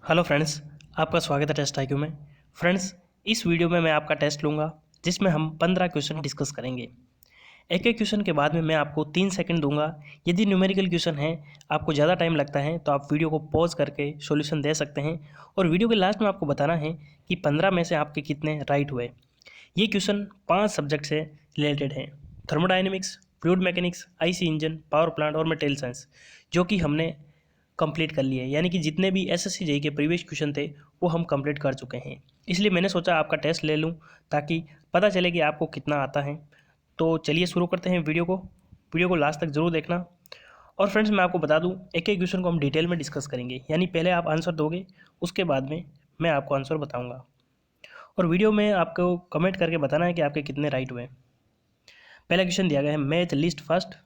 Hello friends, आपका स्वागत है टेस्ट आईक्यू में। फ्रेंड्स, इस वीडियो में मैं आपका टेस्ट लूँगा जिसमें हम 15 क्वेश्चन डिस्कस करेंगे। एक एक क्वेश्चन के बाद में मैं आपको 3 सेकंड दूंगा। यदि न्यूमेरिकल क्वेश्चन है, आपको ज़्यादा टाइम लगता है तो आप वीडियो को पॉज करके सॉल्यूशन दे सकते हैं और वीडियो के लास्ट में आपको बताना है कि 15 में से आपके कितने राइट हुए। ये क्वेश्चन 5 सब्जेक्ट से रिलेटेड हैं: thermodynamics, fluid mechanics, IC engine, power plant और मटेरियल साइंस, जो कि हमने कंप्लीट कर लिए। यानी कि जितने भी एसएससी जेईई के प्रीवियस क्वेश्चन थे वो हम कंप्लीट कर चुके हैं। इसलिए मैंने सोचा आपका टेस्ट ले लूँ ताकि पता चले कि आपको कितना आता है। तो चलिए शुरू करते हैं वीडियो को लास्ट तक ज़रूर देखना। और फ्रेंड्स, मैं आपको बता दूं, एक एक क्वेश्चन को हम डिटेल में डिस्कस करेंगे। यानी पहले आप आंसर दोगे, उसके बाद में मैं आपको आंसर बताऊंगा। और वीडियो में आपको कमेंट करके बताना है कि आपके कितने राइट हुए। पहला क्वेश्चन दिया गया है, match list first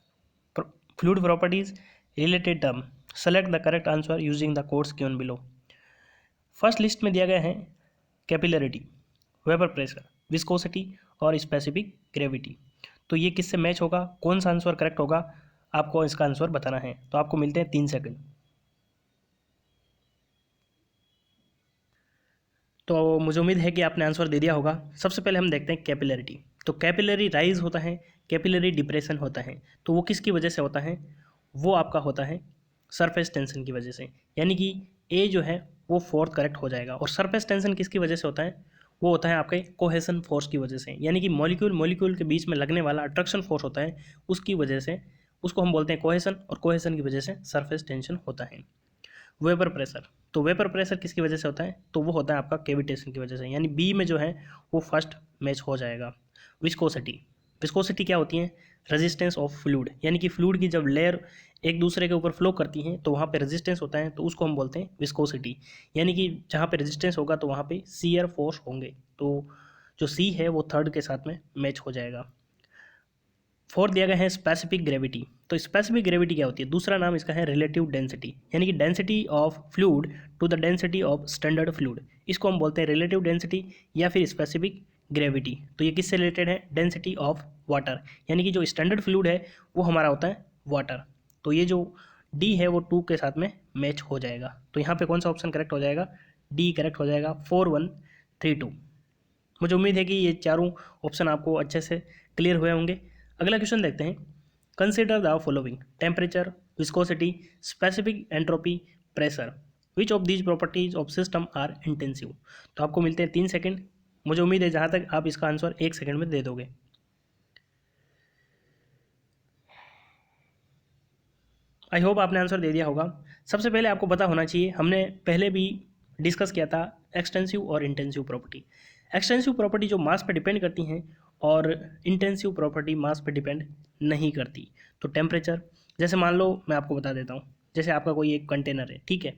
fluid properties related term, select the correct answer using the codes given below. First list में दिया गया है कैपिलरिटी, वेपर प्रेशर, विस्कोसिटी और स्पेसिफिक ग्रेविटी। तो ये किससे मैच होगा, कौन सा आंसर करेक्ट होगा, आपको इसका आंसर बताना है। तो आपको मिलते हैं 3 सेकंड। तो मुझे उम्मीद है कि आपने आंसर दे दिया होगा। सबसे पहले हम देखते हैं कैपिलरिटी। तो कैपिलरी राइज होता है, कैपिलरी डिप्रेशन होता है। तो वो किसकी वजह से होता है? वो आपका होता है सरफेस टेंशन की वजह से। यानी कि ए जो है वो फोर्थ करेक्ट हो जाएगा। और सरफेस टेंशन किसकी वजह से होता है? वो होता है आपके कोहेसन फोर्स की वजह से। यानी कि मॉलिक्यूल के बीच में लगने वाला अट्रैक्शन फोर्स होता है, उसकी वजह से उसको हम बोलते हैं कोहेसन, और कोहेसन की वजह से सरफेस टेंशन होता है। वेपर प्रेशर, तो वेपर प्रेशर किसकी वजह से होता है? तो वो होता है आपका कैविटेशन की वजह से। यानी बी में जो है वो फर्स्ट मैच हो जाएगा। विस्कोसिटी, विस्कोसिटी क्या होती है? Resistance of fluid. यानी कि फ्लूइड की जब लेयर एक दूसरे के ऊपर फ्लो करती हैं तो वहाँ पे रेजिस्टेंस होता है, तो उसको हम बोलते हैं विस्कोसिटी। यानी कि जहाँ पे रेजिस्टेंस होगा तो वहाँ पे शियर फोर्स होंगे। तो जो सी है वो थर्ड के साथ में मैच हो जाएगा। फोर्थ दिया गया है स्पेसिफिक ग्रेविटी। तो स्पेसिफिक ग्रेविटी क्या होती है? दूसरा नाम इसका है रिलेटिव डेंसिटी। यानी कि density of fluid to the density of standard fluid, इसको हम बोलते हैं रिलेटिव डेंसिटी या फिर स्पेसिफिक ग्रेविटी। तो ये किससे रिलेटेड है? Density of water. यानी कि जो स्टैंडर्ड फ्लूइड है वो हमारा होता है वाटर। तो ये जो डी है वो 2 के साथ में मैच हो जाएगा। तो यहाँ पे कौन सा ऑप्शन करेक्ट हो जाएगा? डी करेक्ट हो जाएगा, 4 1 3 2। मुझे उम्मीद है कि ये चारों ऑप्शन आपको अच्छे से क्लियर हुए होंगे। अगला क्वेश्चन देखते हैं। Consider the following: temperature, viscosity, specific entropy, pressure. Which of these properties of system are intensive. तो आपको मिलते हैं 3 सेकंड। मुझे उम्मीद है जहाँ तक आप इसका आंसर 1 सेकंड में दे दोगे। आई होप आपने आंसर दे दिया होगा। सबसे पहले आपको पता होना चाहिए, हमने पहले भी डिस्कस किया था एक्सटेंसिव और इंटेंसिव प्रॉपर्टी। एक्सटेंसिव प्रॉपर्टी जो मास पे डिपेंड करती हैं और इंटेंसिव प्रॉपर्टी मास पे डिपेंड नहीं करती। तो टेम्परेचर, जैसे मान लो मैं आपको बता देता हूँ, जैसे आपका कोई एक कंटेनर है, ठीक है।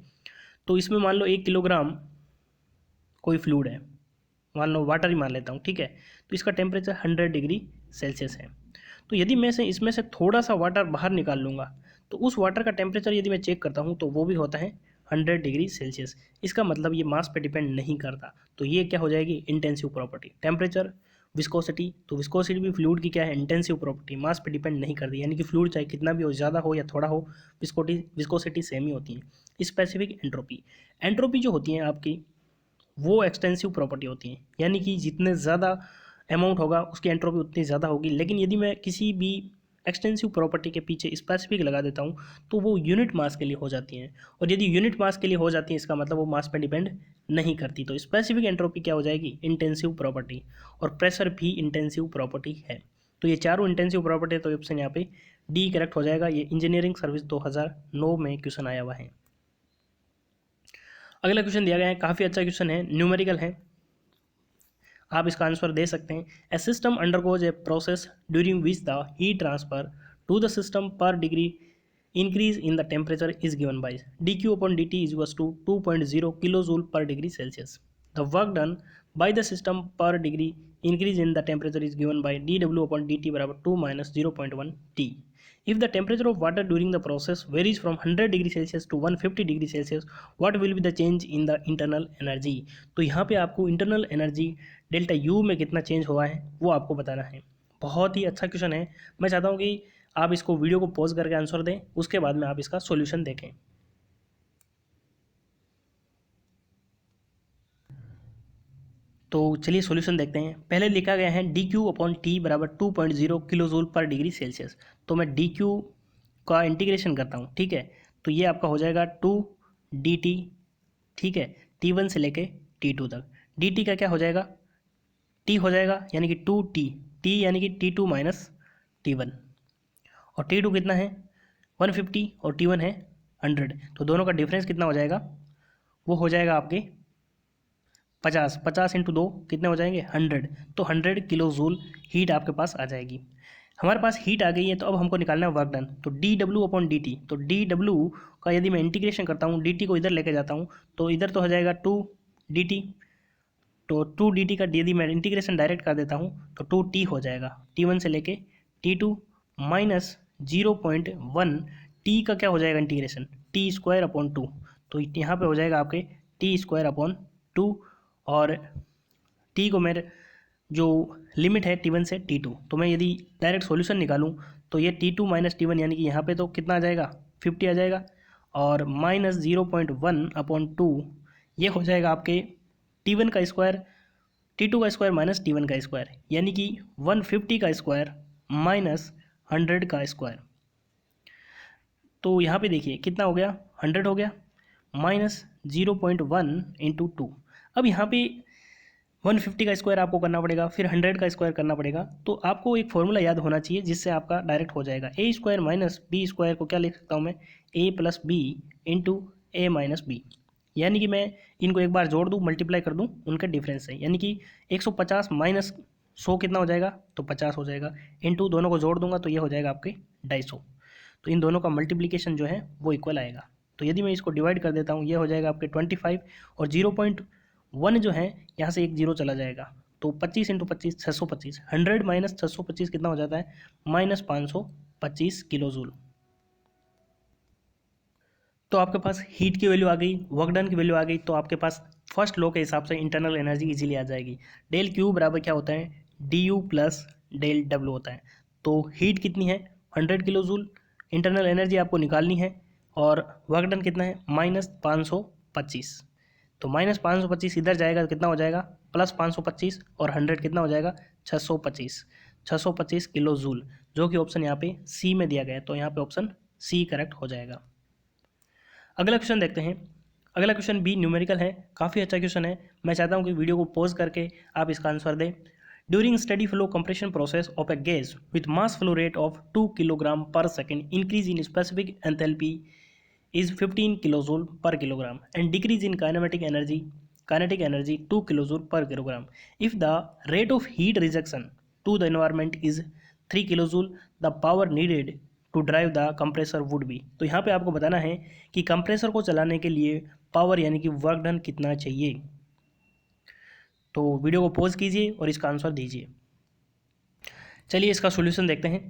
तो इसमें मान लो 1 किलोग्राम कोई फ्लूइड है, मान लो वाटर ही मान लेता हूँ, ठीक है। तो इसका टेम्परेचर 100 डिग्री सेल्सियस है। तो यदि मैं से इसमें से थोड़ा सा वाटर बाहर निकाल लूँगा तो उस वाटर का टेम्परेचर यदि मैं चेक करता हूँ तो वो भी होता है 100 डिग्री सेल्सियस। इसका मतलब ये मास पे डिपेंड नहीं करता। तो ये क्या हो जाएगी? Intensive property. टेम्परेचर, विस्कोसिटी, तो विस्कोसिटी भी फ्लूइड की क्या है? इंटेंसिव प्रॉपर्टी, मास पे डिपेंड नहीं करती। यानी कि फ्लूइड चाहे कितना भी हो, ज़्यादा हो या थोड़ा हो, विस्कोसिटी सेम ही होती है। स्पेसिफिक एंट्रोपी, एंट्रोपी जो होती है आपकी वो एक्सटेंसिव प्रॉपर्टी होती है। यानी कि जितने ज़्यादा अमाउंट होगा उसकी एंट्रोपी उतनी ज़्यादा होगी। लेकिन यदि मैं किसी भी एक्सटेंसिव प्रॉपर्टी के पीछे स्पेसिफिक लगा देता हूँ तो वो यूनिट मास के लिए हो जाती हैं। और यदि यूनिट मास के लिए हो जाती है इसका मतलब वो मास पर डिपेंड नहीं करती। तो स्पेसिफिक एंट्रोपी क्या हो जाएगी? Intensive property. और प्रेशर भी इंटेंसिव प्रॉपर्टी है। तो ये चारों इंटेंसिव प्रॉपर्टी है, तो ऑप्शन यहाँ पे डी करेक्ट हो जाएगा। ये इंजीनियरिंग सर्विस 2009 में क्वेश्चन आया हुआ है। अगला क्वेश्चन दिया गया है, काफ़ी अच्छा क्वेश्चन है, न्यूमेरिकल है, आप इसका आंसर दे सकते हैं। A system undergoes a process during which the heat transfer to the system per degree increase in the temperature is given by D Q upon D T is was to 2.0 kilo joule per degree Celsius. The work done by the system per degree increase in the temperature is given by D W upon D T बराबर 2 minus 0.1 T. If the temperature of water during the process varies from 100 degree Celsius to 150 degree Celsius, what will be the change in the internal energy? तो यहाँ पे आपको internal energy delta U में कितना change हुआ है वो आपको बताना है। बहुत ही अच्छा क्वेश्चन है। मैं चाहता हूँ कि आप इसको वीडियो को पॉज करके आंसर दें, उसके बाद में आप इसका सॉल्यूशन देखें। तो चलिए सॉल्यूशन देखते हैं। पहले लिखा गया है डी क्यू अपॉन टी बराबर 2.0 kilo joule per degree Celsius. तो मैं डी क्यू का इंटीग्रेशन करता हूँ, ठीक है। तो ये आपका हो जाएगा 2 dt, ठीक है, T1 से लेके T2 तक। dt का क्या हो जाएगा, t हो जाएगा, यानी कि 2t, t यानी कि T2 माइनस T1। और T2 कितना है 150 और T1 है 100, तो दोनों का डिफरेंस कितना हो जाएगा, वो हो जाएगा आपके 50। 50 इंटू 2 कितने हो जाएंगे 100, तो 100 किलो जूल हीट आपके पास आ जाएगी। हमारे पास हीट आ गई है, तो अब हमको निकालना है वर्क डन। तो D W upon D T, तो डी डब्ल्यू का यदि मैं इंटीग्रेशन करता हूँ, डी टी को इधर लेके जाता हूँ, तो इधर तो हो जाएगा 2 dt। तो 2 dt का यदि मैं इंटीग्रेशन डायरेक्ट कर देता हूँ तो 2t हो जाएगा, T1 से लेके T2 माइनस 0.1 टी का क्या हो जाएगा इंटीग्रेशन, टी स्क्वायर अपॉन 2। तो यहाँ पे हो जाएगा आपके टी स्क्वायर अपॉन 2, और टी को मेरे जो लिमिट है T1 से T2, तो मैं यदि डायरेक्ट सॉल्यूशन निकालूं तो ये T2 माइनस T1 यानी कि यहाँ पे तो कितना आ जाएगा 50 आ जाएगा, और माइनस 0.1 अपॉन 2 ये हो जाएगा आपके T1 का स्क्वायर, T2 का स्क्वायर माइनस T1 का स्क्वायर, यानी कि 150 का स्क्वायर माइनस 100 का स्क्वायर। तो यहाँ पे देखिए कितना हो गया 100 हो गया, माइनस 0.1 इंटू 2। अब यहाँ पे 150 का स्क्वायर आपको करना पड़ेगा, फिर 100 का स्क्वायर करना पड़ेगा। तो आपको एक फॉर्मूला याद होना चाहिए जिससे आपका डायरेक्ट हो जाएगा। ए स्क्वायर माइनस बी स्क्वायर को क्या लिख सकता हूँ मैं, ए प्लस बी इंटू ए माइनस बी, यानी कि मैं इनको एक बार जोड़ दूँ, मल्टीप्लाई कर दूँ उनके डिफरेंस से, यानी कि 150 माइनस 100 कितना हो जाएगा, तो 50 हो जाएगा, इंटू दोनों को जोड़ दूंगा तो ये हो जाएगा आपके 250। तो इन दोनों का मल्टीप्लिकेशन जो है वो इक्वल आएगा। तो यदि मैं इसको डिवाइड कर देता हूँ, ये हो जाएगा आपके 25, और 0.1 जो है यहाँ से एक जीरो चला जाएगा, तो 25 इंटू 25 625, 100 माइनस 625 कितना हो जाता है, माइनस 525 किलो जूल। तो आपके पास हीट की वैल्यू आ गई, वर्क डन की वैल्यू आ गई, तो आपके पास फर्स्ट लॉ के हिसाब से इंटरनल एनर्जी इजीली आ जाएगी। डेल क्यू बराबर क्या होता है, D U plus del W होता है। तो हीट कितनी है 100 किलो जूल, इंटरनल एनर्जी आपको निकालनी है, और वर्क डन कितना है माइनस 525। तो माइनस 525 इधर जाएगा तो कितना हो जाएगा प्लस 525, और 100 कितना हो जाएगा 625 किलो जूल, जो कि ऑप्शन यहाँ पे सी में दिया गया है। तो यहाँ पे ऑप्शन सी करेक्ट हो जाएगा। अगला क्वेश्चन देखते हैं। अगला क्वेश्चन भी न्यूमेरिकल है, काफ़ी अच्छा क्वेश्चन है। मैं चाहता हूँ कि वीडियो को पॉज करके आप इसका आंसर दें। During steady flow compression process of a gas with mass flow rate of 2 kilogram per second, increase in specific enthalpy is 15 kilojoule per kilogram and decrease in kinetic energy 2 kilojoule per kilogram. If the rate of heat rejection to the environment is 3 kilojoule, the power needed to drive the compressor would be। तो यहाँ पे आपको बताना है कि compressor को चलाने के लिए पावर यानी कि वर्क डन कितना चाहिए। तो वीडियो को पॉज कीजिए और इसका आंसर दीजिए। चलिए इसका सॉल्यूशन देखते हैं।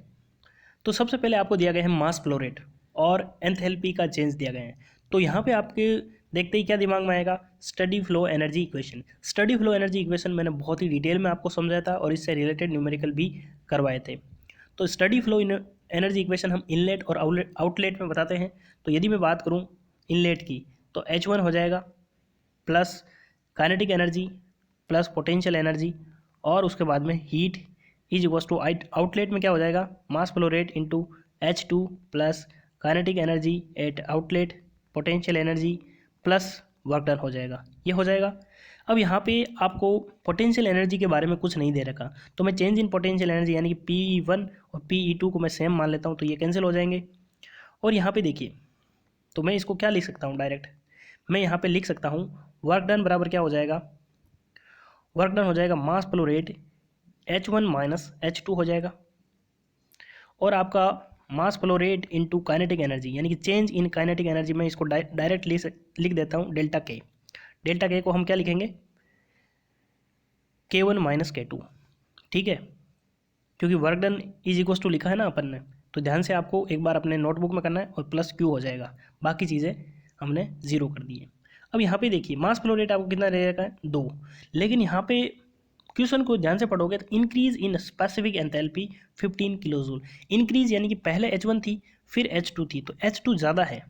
तो सबसे पहले आपको दिया गया है मास फ्लो रेट और एंथैल्पी का चेंज दिया गया है। तो यहाँ पे आपके देखते ही क्या दिमाग में आएगा, steady flow energy equation. Steady flow energy equation मैंने बहुत ही डिटेल में आपको समझाया था और इससे रिलेटेड न्यूमेरिकल भी करवाए थे। तो स्टडी फ्लो एनर्जी इक्वेशन हम इनलेट और आउटलेट में बताते हैं। तो यदि मैं बात करूँ इनलेट की, तो H1 हो जाएगा plus kinetic energy plus potential energy, और उसके बाद में heat is equals to outlet में क्या हो जाएगा, mass flow rate into H2 plus kinetic energy at outlet potential energy plus work done हो जाएगा, ये हो जाएगा। अब यहाँ पे आपको पोटेंशियल एनर्जी के बारे में कुछ नहीं दे रखा, तो मैं चेंज इन पोटेंशियल एनर्जी यानी कि P1 और Pe2 को मैं सेम मान लेता हूँ, तो ये कैंसिल हो जाएंगे। और यहाँ पे देखिए, तो मैं इसको क्या लिख सकता हूँ डायरेक्ट, मैं यहाँ पे लिख सकता हूँ वर्क डन बराबर क्या हो जाएगा, वर्क डन हो जाएगा mass flow rate H1 minus H2 हो जाएगा, और आपका मास flow rate into kinetic energy यानी कि चेंज इन काइनेटिक एनर्जी, मैं इसको डायरेक्ट लिख देता हूँ डेल्टा के। डेल्टा के को हम क्या लिखेंगे, K1 माइनस K2, ठीक है, क्योंकि work done is equals to लिखा है ना अपन ने, तो ध्यान से आपको एक बार अपने नोटबुक में करना है, और प्लस क्यू हो जाएगा, बाकी चीज़ें हमने जीरो कर दी है। अब यहाँ पे देखिए मास फ्लो रेट आपको कितना रहेगा 2, लेकिन यहाँ पे क्वेश्चन को ध्यान से पढ़ोगे तो increase in specific enthalpy 15 kilojoule. Increase यानी कि पहले H1 थी फिर H2 थी, तो H2 ज़्यादा है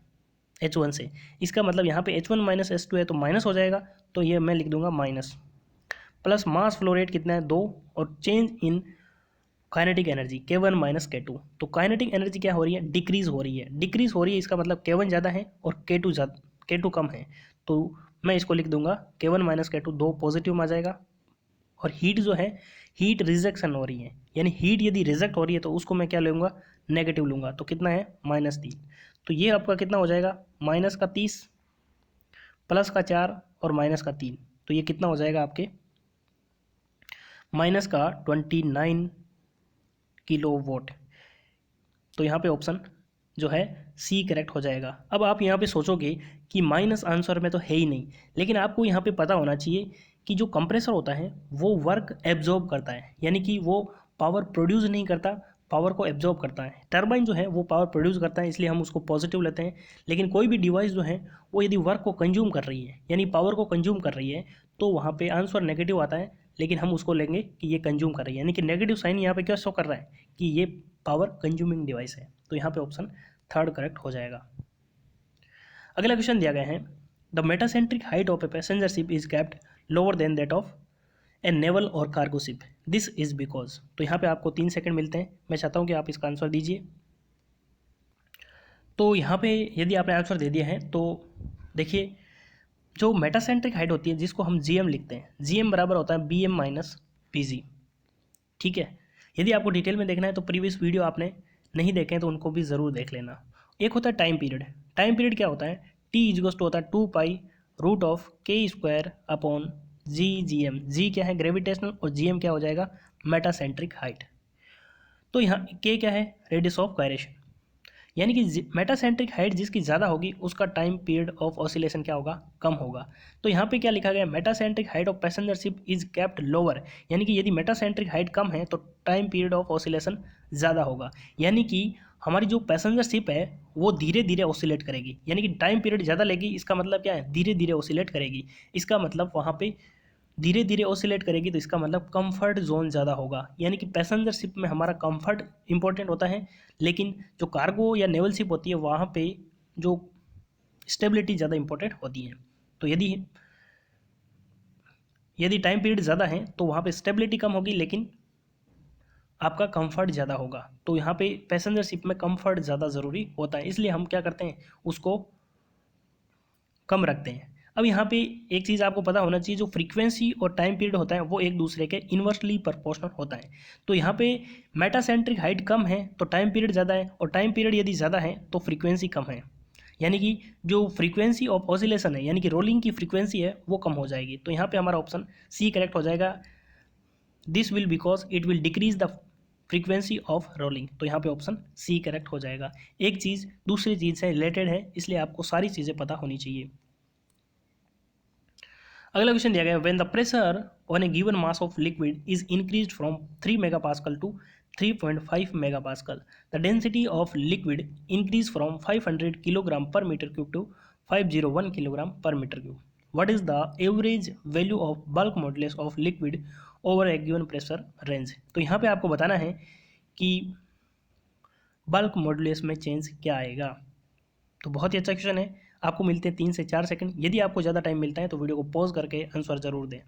H1 से, इसका मतलब यहाँ पे H1 माइनस H2 है तो माइनस हो जाएगा, तो ये मैं लिख दूंगा minus plus mass flow rate कितना है 2, और change in kinetic energy K1 minus K2। तो काइनेटिक एनर्जी क्या हो रही है, डिक्रीज हो रही है। डिक्रीज हो रही है इसका मतलब K1 ज़्यादा है और K2 कम है। तो मैं इसको लिख दूंगा K1 माइनस K2, 2 पॉजिटिव में आ जाएगा। और हीट जो है, हीट रिजेक्शन हो रही है, यानी हीट यदि रिजेक्ट हो रही है तो उसको मैं क्या लूँगा, नेगेटिव लूँगा। तो कितना है -3। तो ये आपका कितना हो जाएगा, -30 +4 और -3। तो ये कितना हो जाएगा आपके -29 किलोवाट। तो यहाँ पे ऑप्शन जो है सी करेक्ट हो जाएगा। अब आप यहाँ पे सोचोगे कि माइनस आंसर में तो है ही नहीं, लेकिन आपको यहाँ पे पता होना चाहिए कि जो कंप्रेसर होता है वो वर्क एब्जॉर्ब करता है, यानी कि वो पावर प्रोड्यूस नहीं करता, पावर को एब्जॉर्ब करता है। टरबाइन जो है वो पावर प्रोड्यूस करता है, इसलिए हम उसको पॉजिटिव लेते हैं। लेकिन कोई भी डिवाइस जो है वो यदि वर्क को कंज्यूम कर रही है, यानी पावर को कंज्यूम कर रही है, तो वहाँ पे आंसर नेगेटिव आता है, लेकिन हम उसको लेंगे कि ये कंज्यूम कर रही है, यानी कि नेगेटिव साइन यहाँ पे क्या शो कर रहा है कि ये पावर कंज्यूमिंग डिवाइस है। तो यहाँ पे ऑप्शन थर्ड करेक्ट हो जाएगा। अगला क्वेश्चन दिया गया है, the metacentric height of a passenger ship is kept lower than that of a naval or cargo ship, this is because. तो यहाँ पे आपको 3 सेकंड मिलते हैं, मैं चाहता हूँ कि आप इसका आंसर दीजिए। तो यहाँ पे यदि आपने आंसर दे दिया है तो देखिए, जो मेटासेंट्रिक हाइट होती है जिसको हम GM लिखते हैं, GM बराबर होता है BM माइनस PG। ठीक है, यदि आपको डिटेल में देखना है तो प्रीवियस वीडियो आपने नहीं देखे हैं तो उनको भी ज़रूर देख लेना। एक होता है टाइम पीरियड। टाइम पीरियड क्या होता है, T इजगोस टू होता है 2π√K² अपॉन GM। G क्या है, ग्रेविटेशनल, और GM क्या हो जाएगा, मेटासेंट्रिक हाइट। तो यहाँ K क्या है, रेडियस ऑफ गायरेशन, यानी कि मेटासेंट्रिक हाइट जिसकी ज़्यादा होगी उसका टाइम पीरियड ऑफ ऑसिलेशन क्या होगा, कम होगा। तो यहाँ पे क्या लिखा गया, metacentric height of passenger ship is kept lower, यानी कि यदि मेटासेंट्रिक हाइट कम है तो टाइम पीरियड ऑफ ऑसिलेशन ज़्यादा होगा, यानी कि हमारी जो पैसेंजर शिप है वो धीरे धीरे ऑसिलेट करेगी, यानी कि टाइम पीरियड ज़्यादा लेगी। इसका मतलब क्या है, धीरे धीरे ऑसिलेट करेगी। इसका मतलब वहाँ पे धीरे धीरे ऑसिलेट करेगी, तो इसका मतलब कंफर्ट जोन ज़्यादा होगा, यानी कि पैसेंजर शिप में हमारा कंफर्ट इंपॉर्टेंट होता है, लेकिन जो कार्गो या नेवल शिप होती है वहाँ पे जो स्टेबिलिटी ज़्यादा इंपॉर्टेंट होती है। तो यदि टाइम पीरियड ज़्यादा है तो वहाँ पे स्टेबिलिटी कम होगी, लेकिन आपका कंफर्ट ज़्यादा होगा। तो यहाँ पे पैसेंजर शिप में कंफर्ट ज़्यादा ज़रूरी होता है, इसलिए हम क्या करते हैं, उसको कम रखते हैं। अब यहाँ पे एक चीज़ आपको पता होना चाहिए, जो फ्रीक्वेंसी और टाइम पीरियड होता है वो एक दूसरे के इन्वर्सली प्रोपोर्शनल होता है। तो यहाँ पे मेटासेंट्रिक हाइट कम है तो टाइम पीरियड ज़्यादा है, और टाइम पीरियड यदि ज़्यादा है तो फ्रीक्वेंसी कम है, यानी कि जो फ्रीक्वेंसी ऑफ ऑसिलेशन है, यानी कि रोलिंग की फ्रीक्वेंसी है वो कम हो जाएगी। तो यहाँ पे हमारा ऑप्शन सी करेक्ट हो जाएगा, this will because it will decrease the frequency of rolling. तो यहाँ पे ऑप्शन सी करेक्ट हो जाएगा। एक चीज़ दूसरी चीज़ से रिलेटेड है, इसलिए आपको सारी चीज़ें पता होनी चाहिए। अगला क्वेश्चन दिया गया, when the pressure on a given mass of liquid is increased from 3 megapascal to 3.5 megapascal, the density of liquid increase from 500 kilogram per metre cube to 501 kilogram per metre cube. What is the average value of bulk modulus of liquid over a given pressure range. तो यहाँ पे आपको बताना है कि bulk modulus में change क्या आएगा। तो बहुत ही अच्छा क्वेश्चन है, आपको मिलते हैं 3 से 4 सेकंड। यदि आपको ज़्यादा टाइम मिलता है तो वीडियो को पॉज करके आंसर जरूर दें।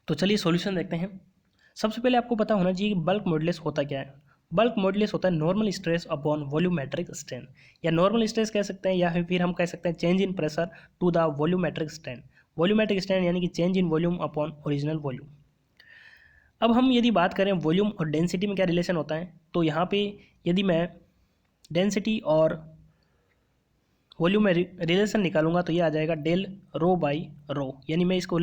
तो चलिए सॉल्यूशन देखते हैं। सबसे पहले आपको पता होना चाहिए कि बल्क मॉडुलस होता क्या है। बल्क मॉडुलस होता है normal stress upon volumetric strain, या नॉर्मल स्ट्रेस कह सकते हैं, या फिर हम कह सकते हैं change in pressure to the volumetric strain. Volumetric strain यानी कि change in volume upon original volume. अब हम यदि बात करें वॉल्यूम और डेंसिटी में क्या रिलेशन होता है, तो यहाँ पे यदि मैं डेंसिटी और वॉल्यूम में रिलेशन निकालूंगा तो ये आ जाएगा डेल रो बाई रो, यानी मैं इसको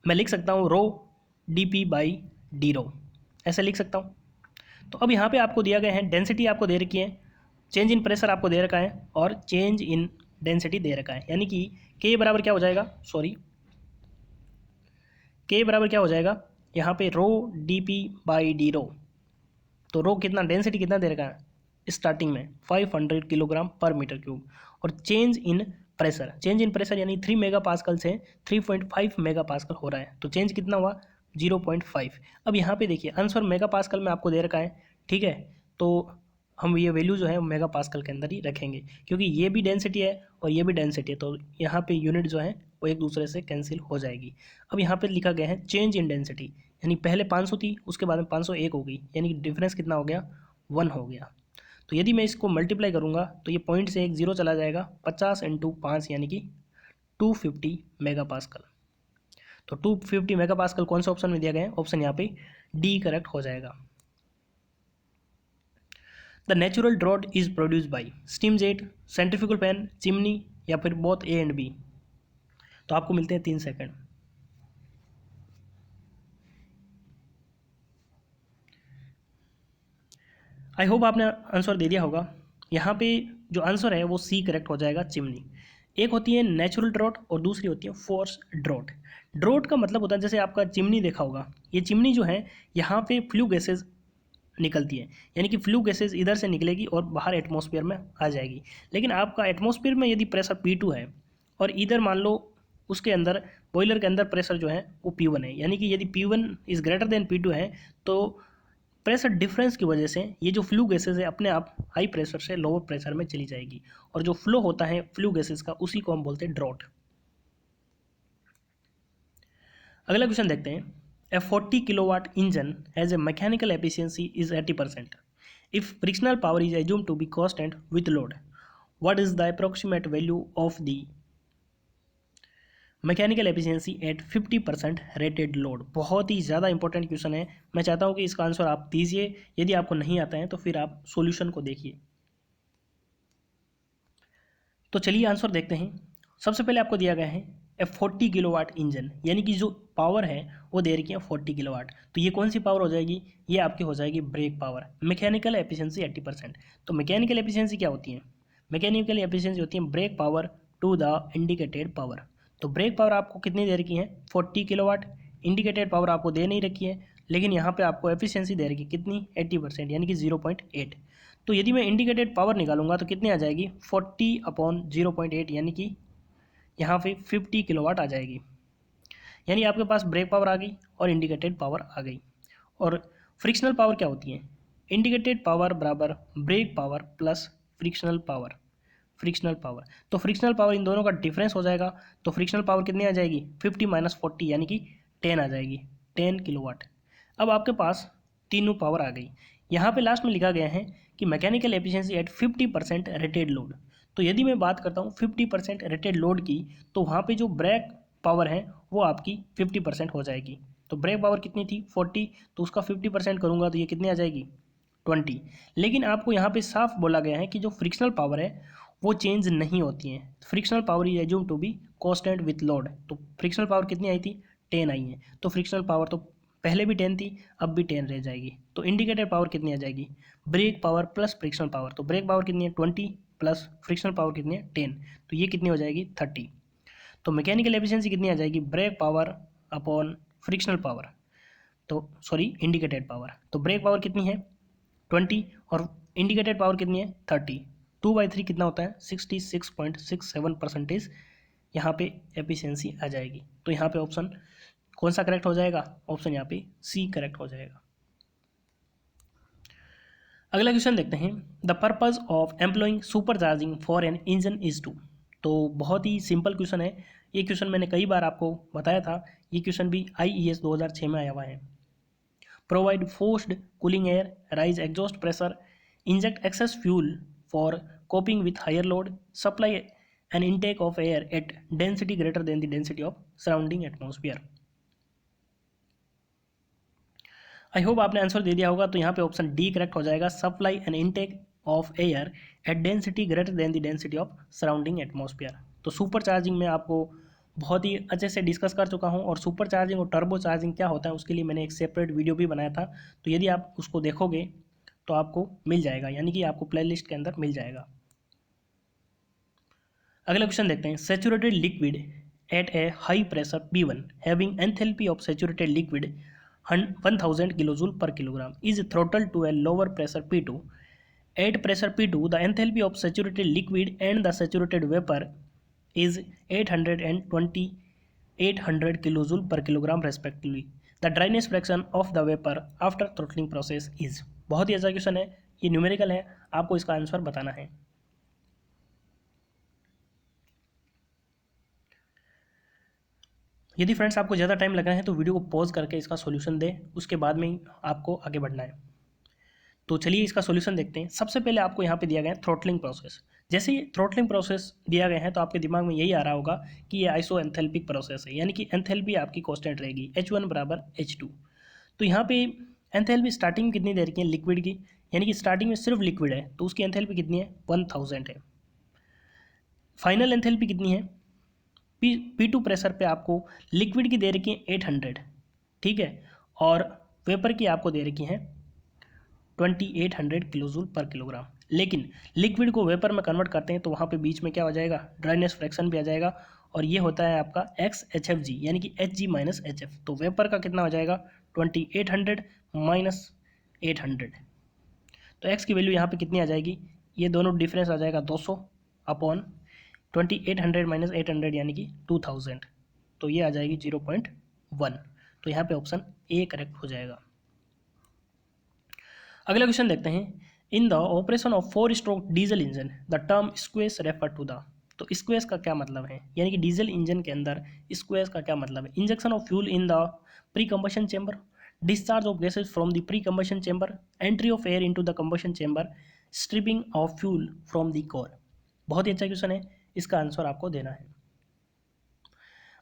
मैं लिख सकता हूँ रो dp बाई डी रो, ऐसे लिख सकता हूँ। तो अब यहाँ पे आपको दिया गया है, डेंसिटी आपको दे रखी है, चेंज इन प्रेशर आपको दे रखा है, और चेंज इन डेंसिटी दे रखा है, यानी कि K बराबर क्या हो जाएगा, K बराबर क्या हो जाएगा यहाँ पे रो dp बाई डी रो। तो रो कितना, डेंसिटी कितना दे रखा है स्टार्टिंग में 500 किलोग्राम पर मीटर क्यूब, और चेंज इन प्रेशर यानी 3 मेगापास्कल से 3.5 मेगापास्कल हो रहा है। तो चेंज कितना हुआ 0.5। अब यहाँ पे देखिए आंसर मेगापास्कल में आपको दे रखा है, ठीक है, तो हम ये वैल्यू जो है मेगापास्कल के अंदर ही रखेंगे, क्योंकि ये भी डेंसिटी है और ये भी डेंसिटी है, तो यहाँ पे यूनिट जो है वो एक दूसरे से कैंसिल हो जाएगी। अब यहाँ पे लिखा गया है चेंज इन डेंसिटी, यानी पहले 500 थी, उसके बाद में 501 हो गई, यानी कि डिफरेंस कितना हो गया, 1 हो गया। तो यदि मैं इसको मल्टीप्लाई करूँगा तो ये पॉइंट से एक जीरो चला जाएगा, 50 इंटू 5 यानी कि 250 मेगा पास्कल। तो 250 मेगा पास्कल कौन सा ऑप्शन में दिया गया है, ऑप्शन यहाँ पे डी करेक्ट हो जाएगा। The natural draught is produce by steam jet, centrifugal fan, chimney या फिर बोथ ए एंड बी। तो आपको मिलते हैं 3 सेकंड। आई होप आपने आंसर दे दिया होगा। यहाँ पे जो आंसर है वो सी करेक्ट हो जाएगा, चिमनी। एक होती है नेचुरल ड्रॉट और दूसरी होती है फोर्स ड्रॉट। ड्रॉट का मतलब होता है जैसे आपका चिमनी देखा होगा, ये चिमनी जो है यहाँ पे फ्लू गैसेज निकलती है, यानी कि फ्लू गैसेज इधर से निकलेगी और बाहर एटमॉस्फेयर में आ जाएगी। लेकिन आपका एटमॉस्फेयर में यदि प्रेशर P2 है और इधर मान लो उसके अंदर बॉयलर के अंदर प्रेशर जो है वो P1 है, यानी कि यदि P1 is greater than P2 है तो प्रेशर डिफरेंस की वजह से ये जो फ्लू गैसेज है अपने आप हाई प्रेशर से लोअर प्रेशर में चली जाएगी, और जो फ्लो होता है फ्लू गैसेज का उसी को हम बोलते हैं ड्रॉट। अगला क्वेश्चन देखते हैं। A 40 kilowatt engine has a mechanical efficiency is 80%. If frictional power is assumed to be constant with load, what is the approximate value of the mechanical efficiency at 50% rated load? बहुत ही ज़्यादा important question है। मैं चाहता हूँ कि इसका answer आप दीजिए, यदि आपको नहीं आता है तो फिर आप सॉल्यूशन को देखिए। तो चलिए आंसर देखते हैं। सबसे पहले आपको दिया गया है ए 40 किलोवाट इंजन, यानी कि जो पावर है वो दे रखी है 40 किलोवाट। तो ये कौन सी पावर हो जाएगी, ये आपकी हो जाएगी ब्रेक पावर। Mechanical efficiency 80%। तो मैकेनिकल एफिशिएंसी क्या होती है, मैकेनिकल एफिशिएंसी होती है brake power to the indicated power. तो ब्रेक पावर आपको कितनी दे रखी है, 40 किलोवाट। इंडिकेटेड पावर आपको दे नहीं रखी है, लेकिन यहाँ पे आपको एफिशिएंसी दे रखी है कितनी, 80%, यानी कि 0.8। तो यदि मैं इंडिकेटेड पावर निकालूंगा तो कितनी आ जाएगी, 40/0.8, यानी कि यहाँ पे 50 किलोवाट आ जाएगी। यानी आपके पास ब्रेक पावर आ गई और इंडिकेटेड पावर आ गई। और फ्रिक्शनल पावर क्या होती है, इंडिकेटेड पावर बराबर brake power plus frictional power. Frictional power, तो फ्रिक्शनल पावर इन दोनों का डिफरेंस हो जाएगा। तो फ्रिक्शनल पावर कितनी आ जाएगी, 50 - 40 यानी कि 10 आ जाएगी, 10 किलोवाट। अब आपके पास तीनों पावर आ गई। यहाँ पे लास्ट में लिखा गया है कि mechanical efficiency eight 50% rated load. तो यदि मैं बात करता हूँ 50% रेटेड लोड की, तो वहाँ पे जो ब्रेक पावर है वो आपकी 50% हो जाएगी। तो ब्रेक पावर कितनी थी, 40, तो उसका 50% करूँगा तो ये कितनी आ जाएगी, 20। लेकिन आपको यहाँ पे साफ बोला गया है कि जो फ्रिक्शनल पावर है वो चेंज नहीं होती है। Frictional power is assume to be constant with load. तो फ्रिक्शनल पावर कितनी आई थी, 10 आई है। तो फ्रिक्शनल पावर तो पहले भी 10 थी, अब भी 10 रह जाएगी। तो इंडिकेटर पावर कितनी आ जाएगी, brake power plus frictional power. तो ब्रेक पावर कितनी है, 20 प्लस फ्रिक्शनल पावर कितनी है, 10। तो ये कितनी हो जाएगी, 30। तो मैकेनिकल एफिशिएंसी कितनी आ जाएगी, brake power upon frictional power, तो सॉरी इंडिकेटेड पावर। तो ब्रेक पावर कितनी है, 20, और इंडिकेटेड पावर कितनी है, 30। 2/3 कितना होता है, 66.67% यहाँ पे एफिशिएंसी आ जाएगी। तो यहाँ पे ऑप्शन कौन सा करेक्ट हो जाएगा, ऑप्शन यहाँ पे सी करेक्ट हो जाएगा। अगला क्वेश्चन देखते हैं। The purpose of employing supercharging for an engine is to. तो बहुत ही सिंपल क्वेश्चन है। ये क्वेश्चन मैंने कई बार आपको बताया था, ये क्वेश्चन भी IES 2006 में आया हुआ है। Provide forced cooling air, raise exhaust pressure, inject excess fuel for coping with higher load, supply an intake of air at density greater than the density of surrounding atmosphere. I hope आपने answer दे दिया होगा। तो यहाँ पे option D correct हो जाएगा, supply and intake of air at density greater than the density of surrounding atmosphere. तो सुपर चार्जिंग में आपको बहुत ही अच्छे से डिस्कस कर चुका हूँ, और सुपर चार्जिंग और टर्बो चार्जिंग क्या होता है उसके लिए मैंने एक सेपरेट वीडियो भी बनाया था। तो यदि आप उसको देखोगे तो आपको मिल जाएगा, यानी कि आपको प्लेलिस्ट के अंदर मिल जाएगा। अगला क्वेश्चन देखते हैं। Saturated liquid at A high pressure P1 having enthalpy of saturated liquid 1000 kilojule per kilogram is throttled to a lower pressure P2. At pressure P2, the enthalpy of saturated liquid and the saturated vapor is 800 and 2800 kilojoule per kilogram respectively. The dryness fraction of the vapor after throttling process is। बहुत ही अच्छा question है, ये numerical है, आपको इसका answer बताना है। यदि फ्रेंड्स आपको ज़्यादा टाइम लग रहा है तो वीडियो को पॉज करके इसका सॉल्यूशन दें, उसके बाद में ही आपको आगे बढ़ना है। तो चलिए इसका सॉल्यूशन देखते हैं। सबसे पहले आपको यहाँ पे दिया गया है थ्रॉटलिंग प्रोसेस। जैसे ही थ्रॉटलिंग प्रोसेस दिया गया है तो आपके दिमाग में यही आ रहा होगा कि ये आइसो एंथैल्पिक प्रोसेस है, यानी कि एंथैल्पी आपकी कांस्टेंट रहेगी H1 बराबर H2। तो यहाँ पे एंथैल्पी स्टार्टिंग में कितनी दे रखी है लिक्विड की, यानी कि स्टार्टिंग में सिर्फ लिक्विड है तो उसकी एंथैल्पी कितनी है 1000 है। फाइनल एंथैल्पी कितनी है P2 प्रेशर पे आपको लिक्विड की दे रखी है 800, ठीक है, और वेपर की आपको दे रखी है 2800 किलोजूल पर किलोग्राम। लेकिन लिक्विड को वेपर में कन्वर्ट करते हैं तो वहाँ पे बीच में क्या हो जाएगा, ड्राइनेस फ्रैक्शन भी आ जाएगा, और ये होता है आपका XHFG यानी कि Hg माइनस HF। तो वेपर का कितना हो जाएगा 2800 माइनस 800, तो x की वैल्यू यहाँ पे कितनी आ जाएगी, ये दोनों डिफरेंस आ जाएगा 200 अपॉन 2800 माइनस 800 यानी कि 2000, तो ये आ जाएगी 0.1। तो यहाँ पे ऑप्शन ए करेक्ट हो जाएगा। अगला क्वेश्चन देखते हैं। In the operation of 4 stroke diesel engine the term squish refer to the. तो स्क्वेस का क्या मतलब है, यानी कि डीजल इंजन के अंदर स्क्वेस का क्या मतलब है। Injection of fuel in the pre combustion chamber, discharge of gases from the pre combustion chamber, entry of air into the combustion chamber, stripping of fuel from the core. बहुत ही अच्छा question है, इसका answer आपको देना है।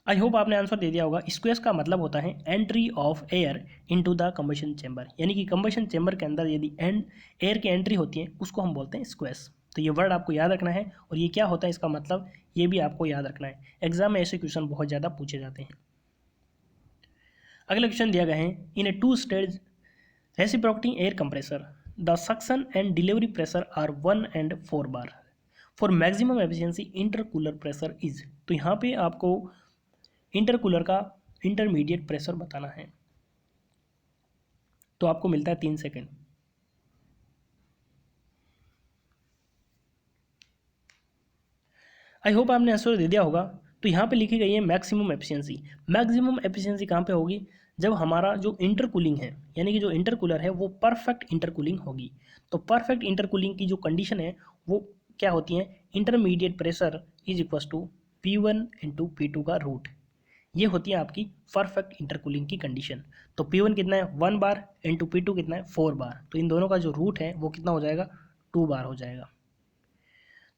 आई hope आपने answer दे दिया होगा। स्क्वेस का मतलब होता है entry of air into the combustion chamber, यानी कि कंबशन चेंबर के अंदर यदि एयर की एंट्री होती है उसको हम बोलते हैं स्क्वेस। तो ये वर्ड आपको याद रखना है, और ये क्या होता है इसका मतलब ये भी आपको याद रखना है। एग्जाम में ऐसे क्वेश्चन बहुत ज़्यादा पूछे जाते हैं। अगला क्वेश्चन दिया गया है। In a 2 stage reciprocating air compressor the suction and delivery pressure are 1 and 4 bar for maximum efficiency intercooler pressure is. तो यहाँ पे आपको इंटरकूलर का इंटरमीडिएट प्रेशर बताना है, तो आपको मिलता है 3 सेकेंड। आई होप आपने आंसर दे दिया होगा। तो यहाँ पे लिखी गई है मैक्सिमम एफिशिएंसी। मैक्सिमम एफिशिएंसी कहाँ पे होगी, जब हमारा जो इंटरकूलिंग है, यानी कि जो इंटरकूलर है वो परफेक्ट इंटरकूलिंग होगी। तो परफेक्ट इंटरकूलिंग की जो कंडीशन है वो क्या होती है, intermediate pressure is equal to P1 into P2 का रूट। ये होती है आपकी परफेक्ट इंटरकूलिंग की कंडीशन। तो P1 कितना है 1 बार, इंटू P2 कितना है 4 बार, तो इन दोनों का जो रूट है वो कितना हो जाएगा 2 बार हो जाएगा।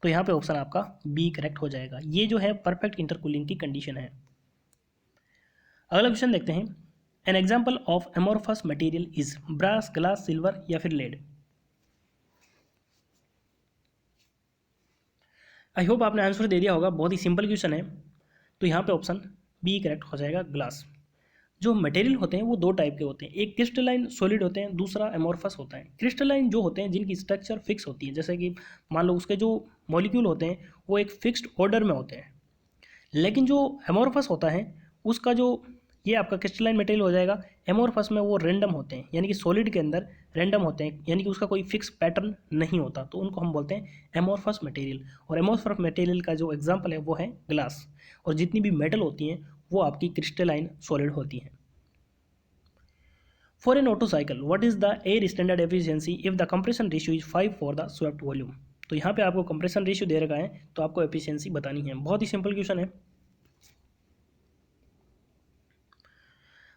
तो यहाँ पे ऑप्शन आपका बी करेक्ट हो जाएगा। ये जो है परफेक्ट इंटरकूलिंग की कंडीशन है। अगला क्वेश्चन देखते हैं। An example of amorphous material is brass, glass, silver या फिर लेड। आई होप आपने आंसर दे दिया होगा। बहुत ही सिंपल क्वेश्चन है, तो यहाँ पे ऑप्शन बी करेक्ट हो जाएगा ग्लास। जो मटेरियल होते हैं वो 2 टाइप के होते हैं, एक क्रिस्टलाइन सॉलिड होते हैं, दूसरा एमोरफस होता है। क्रिस्टलाइन जो होते हैं जिनकी स्ट्रक्चर फिक्स होती है, जैसे कि मान लो उसके जो मॉलिक्यूल होते हैं वो एक फिक्स्ड ऑर्डर में होते हैं। लेकिन जो एमोरफस होता है उसका जो ये आपका क्रिस्टलाइन मटेरियल हो जाएगा, एमोरफस में वो रैंडम होते हैं, यानी कि सॉलिड के अंदर रैंडम होते हैं, यानी कि उसका कोई फिक्स पैटर्न नहीं होता, तो उनको हम बोलते हैं एमोरफस मटेरियल। और एमोरफस मटेरियल का जो एग्जांपल है वो है ग्लास, और जितनी भी मेटल होती हैं वो आपकी क्रिस्टलाइन सॉलिड होती हैं। For an Otto cycle, what is the air standard efficiency if the compression ratio is 5 for the swept volume? तो यहाँ पे आपको कंप्रेशन रेशियो दे रखा है, तो आपको एफिशिएंसी बतानी है। बहुत ही सिंपल क्वेश्चन है।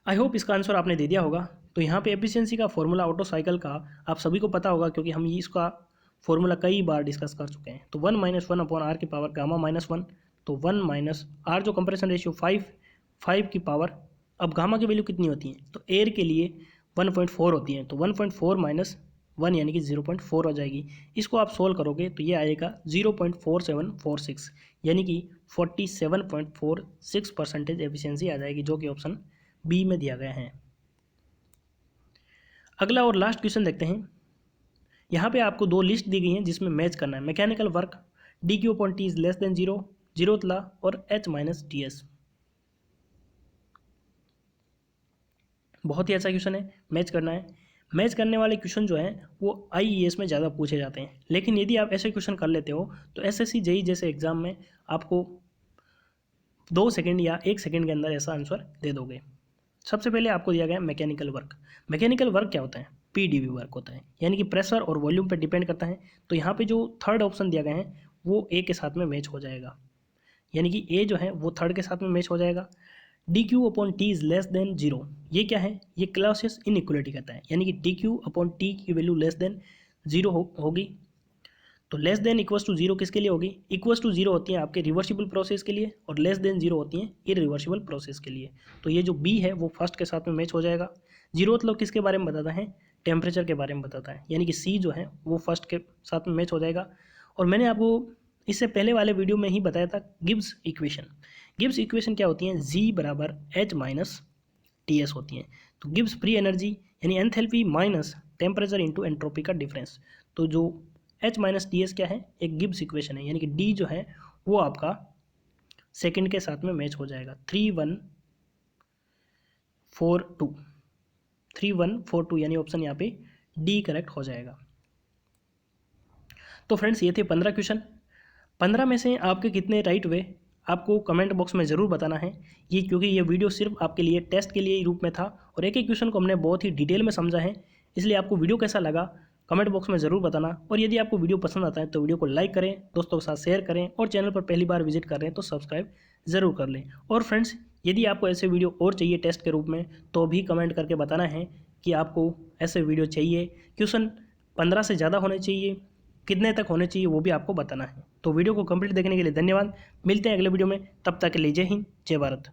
आई होप इसका आंसर आपने दे दिया होगा। तो यहाँ पे एफिशिएंसी का फॉर्मूला ऑटो साइकिल का आप सभी को पता होगा, क्योंकि हम ये इसका फॉर्मूला कई बार डिस्कस कर चुके हैं। तो 1 - 1 अपॉन आर की पावर गामा -1, तो 1 माइनस आर जो कंप्रेशन रेशियो 5 की पावर, अब गामा की वैल्यू कितनी होती है, तो एयर के लिए 1.4 होती है, तो 1.4 माइनस 1 यानी कि 0.4 हो जाएगी। इसको आप सोल्व करोगे तो ये आएगा 0.4746, यानी कि 47.46% एफिशिएंसी आ जाएगी, जो कि ऑप्शन बी में दिया गया है। अगला और लास्ट क्वेश्चन देखते हैं। यहाँ पे आपको 2 लिस्ट दी गई हैं जिसमें मैच करना है। Mechanical work DQ/T is less than 0, zeroth law और H-TS। बहुत ही अच्छा क्वेश्चन है, मैच करना है। मैच करने वाले क्वेश्चन जो हैं वो IES में ज़्यादा पूछे जाते हैं, लेकिन यदि आप ऐसे क्वेश्चन कर लेते हो तो SSC JEE जैसे एग्जाम में आपको 2 सेकंड या 1 सेकंड के अंदर ऐसा आंसर दे दोगे। सबसे पहले आपको दिया गया मैकेनिकल वर्क। मैकेनिकल वर्क क्या होता है, PdV वर्क होता है, यानी कि प्रेशर और वॉल्यूम पर डिपेंड करता है। तो यहाँ पे जो थर्ड ऑप्शन दिया गया है वो ए के साथ में मैच हो जाएगा, यानी कि ए जो है वो थर्ड के साथ में मैच हो जाएगा। D Q upon T is less than zero, ये क्या है, ये क्लॉसियस इनइक्वलिटी कहता है, यानी कि डी क्यू अपॉन टी की वैल्यू लेस देन जीरो होगी। तो less than equals to zero किसके लिए होगी, इक्वल्स टू जीरो होती है आपके रिवर्सिबल प्रोसेस के लिए, और लेस देन जीरो होती हैं इरिवर्सिबल प्रोसेस के लिए। तो ये जो बी है वो फर्स्ट के साथ में मैच हो जाएगा। जीरो मतलब किसके बारे में बताता है, टेम्परेचर के बारे में बताता है, यानी कि सी जो है वो फर्स्ट के साथ में मैच हो जाएगा। और मैंने आपको इससे पहले वाले वीडियो में ही बताया था गिब्स इक्वेशन। गिब्स इक्वेशन क्या होती है, जी बराबर एच माइनस टी एस होती हैं। तो गिब्स फ्री एनर्जी यानी enthalpy minus temperature into entropy का डिफरेंस। तो जो एच माइनस टी एस क्या है, एक गिब्स इक्वेशन है, यानी कि डी जो है वो आपका सेकंड के साथ में मैच हो जाएगा। 3142 यानी ऑप्शन यहाँ पे डी करेक्ट हो जाएगा। तो फ्रेंड्स ये थे 15 क्वेश्चन। 15 में से आपके कितने राइट हुए आपको कमेंट बॉक्स में ज़रूर बताना है। ये क्योंकि ये वीडियो सिर्फ आपके लिए टेस्ट के लिए ही रूप में था, और एक एक क्वेश्चन को हमने बहुत ही डिटेल में समझा है, इसलिए आपको वीडियो कैसा लगा कमेंट बॉक्स में ज़रूर बताना। और यदि आपको वीडियो पसंद आता है तो वीडियो को लाइक करें, दोस्तों के साथ शेयर करें, और चैनल पर पहली बार विजिट कर रहे हैं तो सब्सक्राइब ज़रूर कर लें। और फ्रेंड्स यदि आपको ऐसे वीडियो और चाहिए टेस्ट के रूप में तो भी कमेंट करके बताना है कि आपको ऐसे वीडियो चाहिए। क्वेश्चन 15 से ज़्यादा होने चाहिए, कितने तक होने चाहिए वो भी आपको बताना है। तो वीडियो को कंप्लीट देखने के लिए धन्यवाद। मिलते हैं अगले वीडियो में, तब तक के लिए जय हिंद जय भारत।